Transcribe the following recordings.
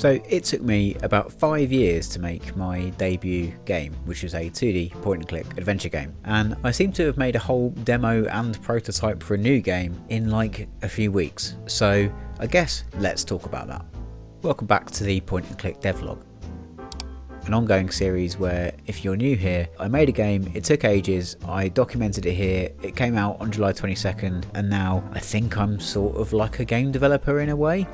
So it took me about 5 years to make my debut game, which was a 2D point and click adventure game, and I seem to have made a whole demo and prototype for a new game in like a few weeks. So I guess let's talk about that. Welcome back to the point and click devlog, an ongoing series where if you're new here, I made a game, it took ages, I documented it here, it came out on July 22nd, and now I think I'm sort of like a game developer in a way.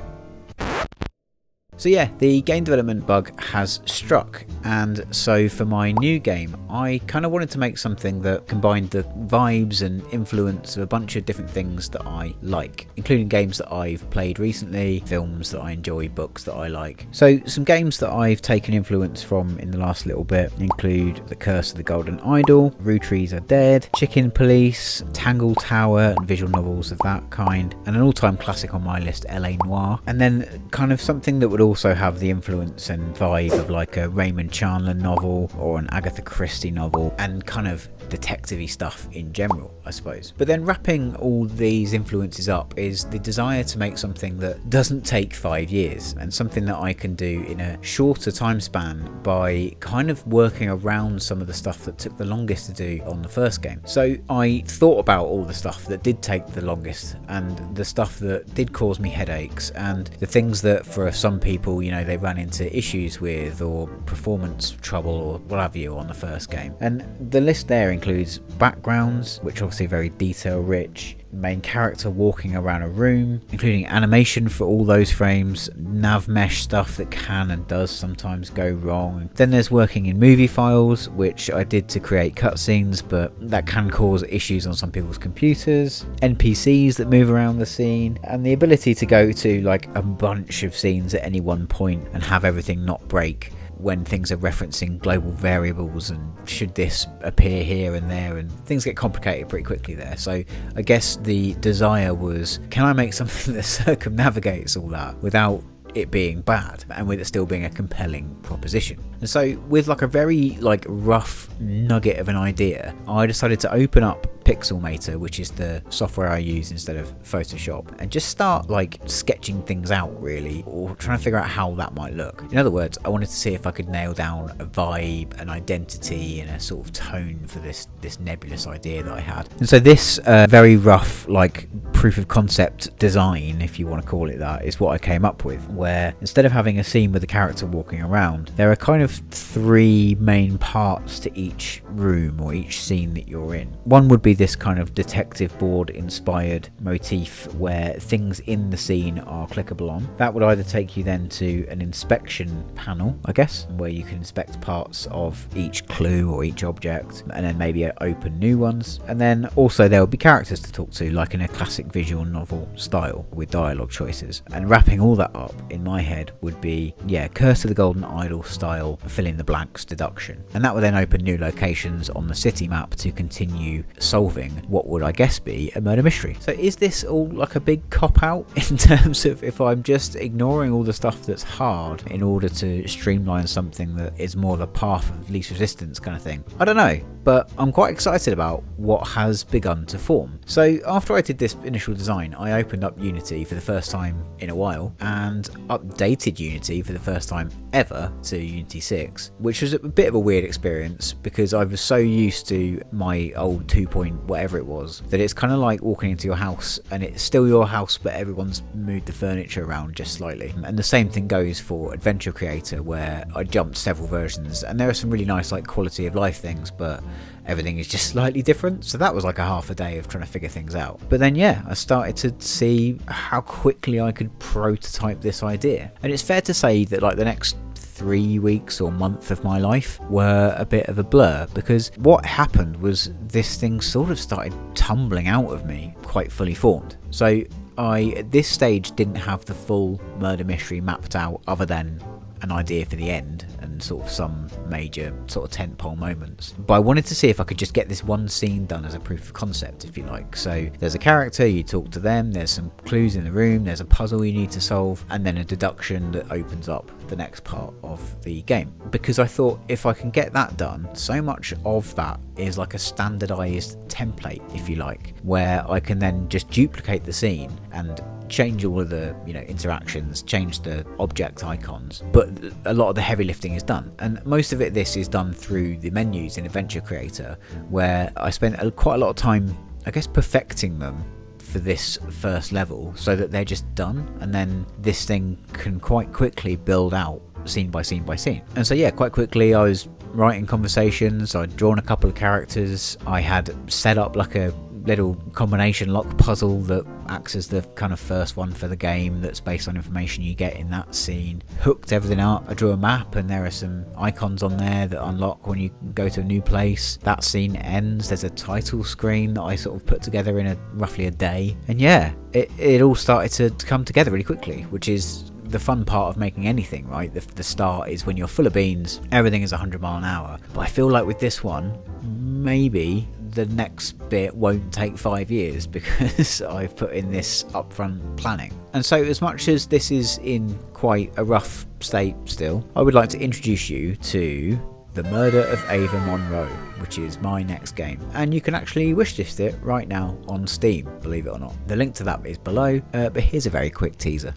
So yeah, the game development bug has struck, and so for my new game I kind of wanted to make something that combined the vibes and influence of a bunch of different things that I like, including games that I've played recently, films that I enjoy, books that I like. So some games that I've taken influence from in the last little bit include The Curse of the Golden Idol, Rue Trees Are Dead, Chicken Police, Tangle Tower and visual novels of that kind, and an all-time classic on my list, LA Noir, and then kind of something that would also have the influence and vibe of like a Raymond Chandler novel or an Agatha Christie novel, and kind of detective-y stuff in general, I suppose. But then wrapping all these influences up is the desire to make something that doesn't take 5 years, and something that I can do in a shorter time span by kind of working around some of the stuff that took the longest to do on the first game. So I thought about all the stuff that did take the longest, and the stuff that did cause me headaches, and the things that for some people, you know, they ran into issues with or performance trouble or what have you on the first game. And the list there includes backgrounds, which are obviously very detail rich, main character walking around a room, including animation for all those frames, nav mesh stuff that can and does sometimes go wrong. Then there's working in movie files, which I did to create cutscenes, but that can cause issues on some people's computers, NPCs that move around the scene, and the ability to go to like a bunch of scenes at any one point and have everything not break when things are referencing global variables, and should this appear here and there, and things get complicated pretty quickly there. So I guess the desire was, can I make something that circumnavigates all that without it being bad and with it still being a compelling proposition? And so with like a very like rough nugget of an idea, I decided to open up Pixelmator, which is the software I use instead of Photoshop, and just start like sketching things out really, or trying to figure out how that might look. In other words, I wanted to see if I could nail down a vibe, an identity, and a sort of tone for this nebulous idea that I had. And so this very rough like proof of concept design, if you want to call it that, is what I came up with, where instead of having a scene with a character walking around, there are kind of 3 main parts to each room or each scene that you're in. One would be this kind of detective board inspired motif where things in the scene are clickable on. That would either take you then to an inspection panel, I guess, where you can inspect parts of each clue or each object, and then maybe open new ones. And then also there will be characters to talk to, like in a classic visual novel style with dialogue choices. And wrapping all that up in my head would be, yeah, Curse of the Golden Idol style fill in the blanks deduction. And that would then open new locations on the city map to continue solving what would I guess be a murder mystery. So is this all like a big cop-out in terms of if I'm just ignoring all the stuff that's hard in order to streamline something that is more the path of least resistance kind of thing? I don't know, but I'm quite excited about what has begun to form. So after I did this initial design, I opened up Unity for the first time in a while and updated Unity for the first time ever to Unity 6, which was a bit of a weird experience because I was so used to my old 2. Whatever it was, that it's kind of like walking into your house and it's still your house but everyone's moved the furniture around just slightly. And the same thing goes for Adventure Creator, where I jumped several versions and there are some really nice like quality of life things, but everything is just slightly different. So that was like a half a day of trying to figure things out. But then yeah, I started to see how quickly I could prototype this idea, and it's fair to say that like the next 3 weeks or month of my life were a bit of a blur, because what happened was this thing sort of started tumbling out of me quite fully formed. So I at this stage didn't have the full murder mystery mapped out other than an idea for the end and sort of some major sort of tentpole moments. But I wanted to see if I could just get this one scene done as a proof of concept, if you like. So there's a character, you talk to them, there's some clues in the room, there's a puzzle you need to solve, and then a deduction that opens up the next part of the game. Because I thought if I can get that done, so much of that is like a standardized template, if you like, where I can then just duplicate the scene and change all of the interactions, change the object icons, but a lot of the heavy lifting is done, and most of this is done through the menus in Adventure Creator, where I spent quite a lot of time, I guess, perfecting them for this first level so that they're just done, and then this thing can quite quickly build out scene by scene by scene. And so yeah, quite quickly I was writing conversations, I'd drawn a couple of characters, I had set up like a little combination lock puzzle that acts as the kind of first one for the game, that's based on information you get in that scene. Hooked everything up, I drew a map and there are some icons on there that unlock when you go to a new place. That scene ends, there's a title screen that I sort of put together in roughly a day, and yeah, it all started to come together really quickly, which is the fun part of making anything, right? The start is when you're full of beans, everything is 100 mile an hour. But I feel like with this one, maybe the next bit won't take 5 years because I've put in this upfront planning. And so as much as this is in quite a rough state still, I would like to introduce you to The Murder of Ava Monroe, which is my next game. And you can actually wishlist it right now on Steam, believe it or not. The link to that is below, but here's a very quick teaser.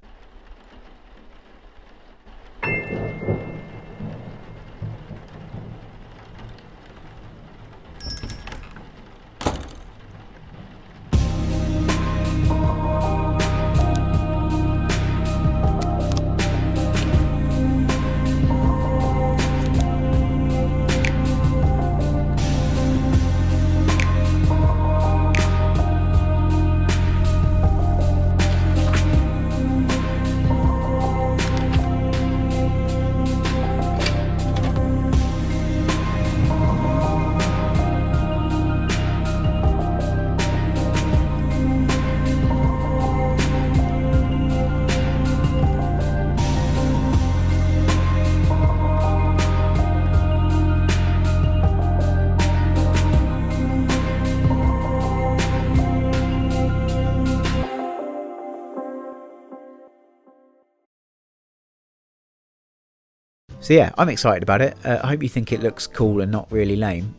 So yeah, I'm excited about it. I hope you think it looks cool and not really lame.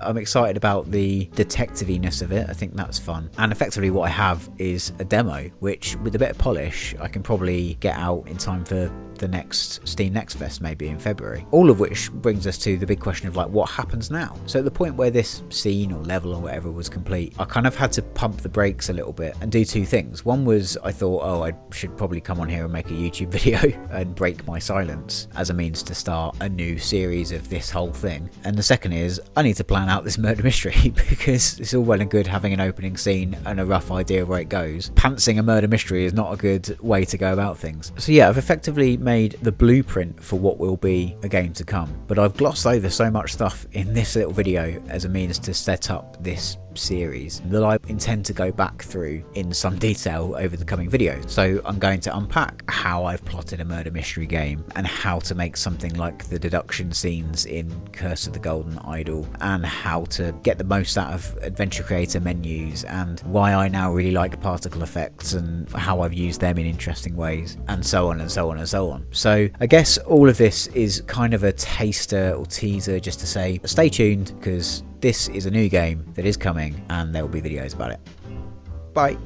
I'm excited about the detective-iness of it. I think that's fun. And effectively what I have is a demo, which with a bit of polish, I can probably get out in time for the next Steam Next Fest, maybe in February. All of which brings us to the big question of like, what happens now? So at the point where this scene or level or whatever was complete, I kind of had to pump the brakes a little bit and do two things. One was I thought, oh, I should probably come on here and make a YouTube video and break my silence as a means to start a new series of this whole thing. And the second is I need to plan out this murder mystery because it's all well and good having an opening scene and a rough idea of where it goes. Pantsing a murder mystery is not a good way to go about things. So yeah, I've effectively made the blueprint for what will be a game to come, but I've glossed over so much stuff in this little video as a means to set up this series that I intend to go back through in some detail over the coming videos. So I'm going to unpack how I've plotted a murder mystery game and how to make something like the deduction scenes in Curse of the Golden Idol, and how to get the most out of Adventure Creator menus, and why I now really like particle effects and how I've used them in interesting ways, and so on and so on and so on. So I guess all of this is kind of a taster or teaser just to say stay tuned, because this is a new game that is coming and there will be videos about it. Bye.